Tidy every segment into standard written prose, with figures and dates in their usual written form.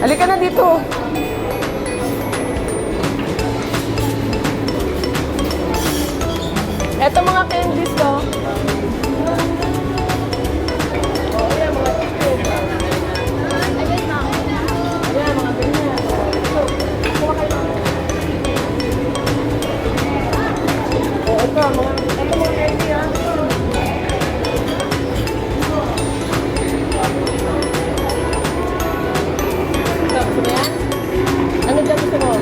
Halika na dito. Eto mga candies to. Oh, yan mga chicken. Ayan, mga ganyan. Kuha kayo. Oh, ito mga candy ha. Gusto mo yan? Ano dyan gusto mo?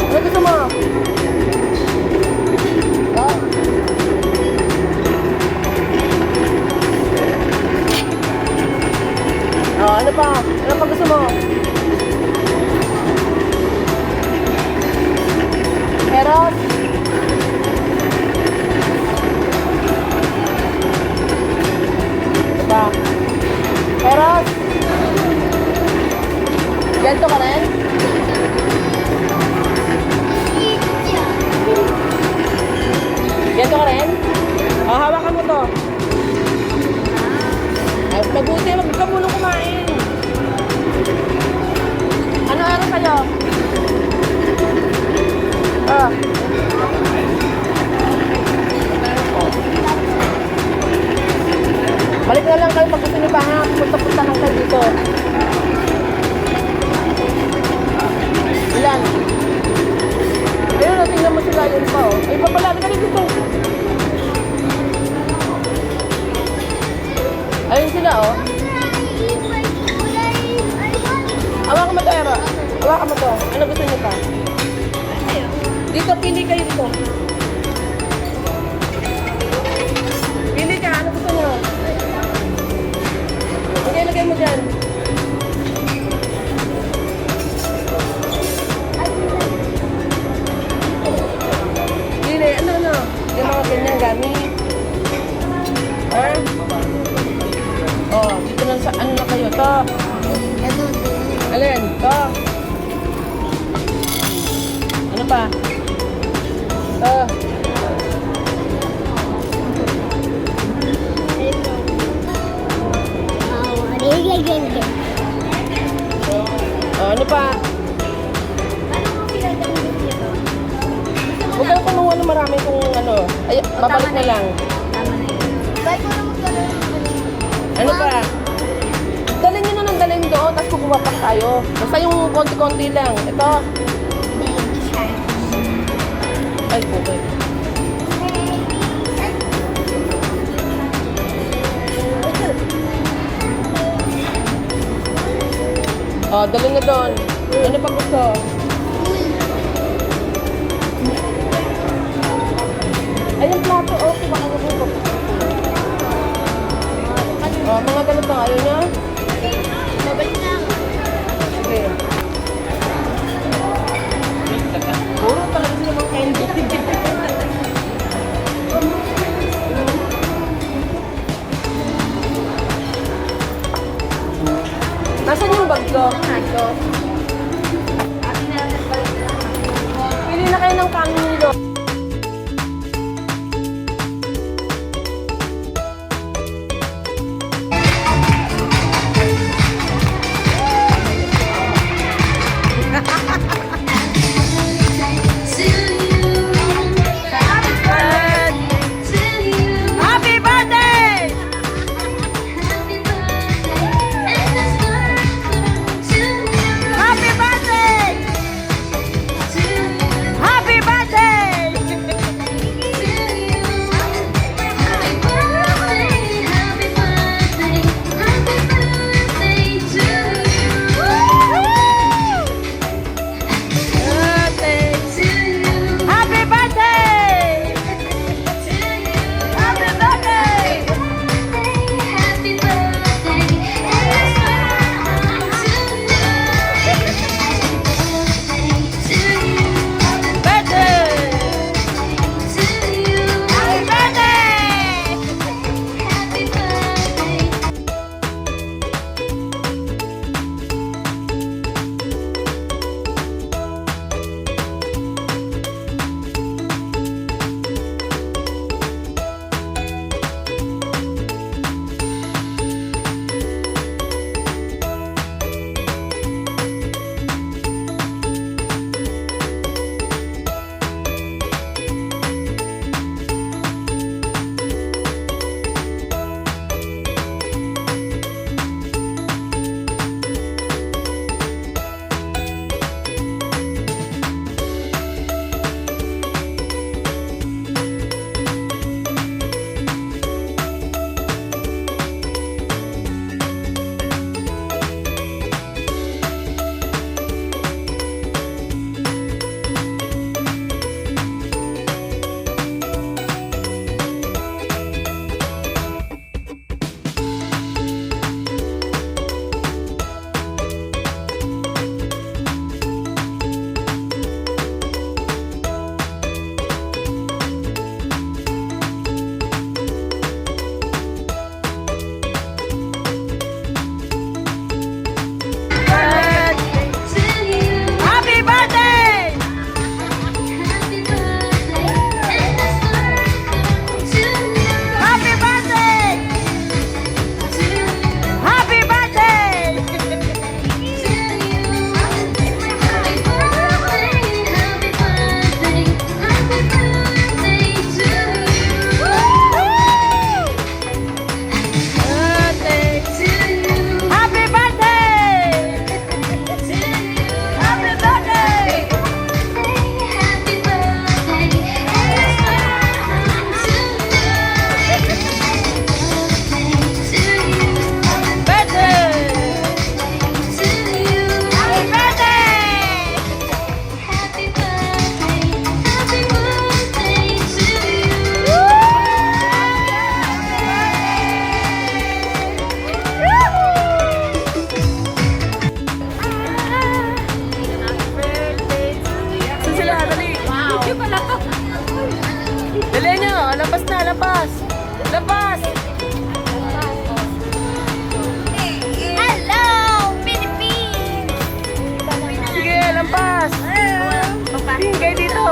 Ano gusto mo? Oh. Oh, ano pa? Ano pa gusto mo? Meron? Ano pa? Meron? Ganito ka rin? Ganito ka rin? O, hawakan mo to. Ay, mabuti, wag ka muna kumain. Ano araw kayo? Ah. Balik na lang kayo pag gusto niyo pa ha. Punta-punta lang kayo dito. Ilan? Ayun, tingnan mo sila yun pa oh. Ay, papalari ka rin dito. Ayun sila oh. Hawakan mo to, Ero. Hawakan mo to. Ano gusto niyo pa? Dito, pili kayo dito. Pili ka, ano gusto niyo? Okay, lagay mo dyan. Pili, ano? Yung mga ganyan gamit. Ha? Oh, dito lang sa, ano na kayo, to. Alin, to. Ano pa? To. Oh, ano pa? Huwag kang kumuha ng marami kung ano. Ay, babalik na lang. Tama na yun. Bakit ko na magkaroon? Ano pa? Dalhin nyo na ng dalhin doon, tapos kukuha pa tayo. Basta yung konti-konti lang. Ito. Ay, okay. Oh, dalhin na doon. Ano pa gusto? Ay, yung plato. Okay, baka nabuto. Oh, mga ganito. Ayaw niya? Babalik na ako. Okay. Puro talaga sila mga candy. Nasaan yung bag ko? Ito. Pili na kayo ng kanin nilo. Happy birthday! Kayo pala to. Dali nyo. Lapas na, lapas. Lapas. Hello, Philippines! Sige, lampas. Tingin kayo dito.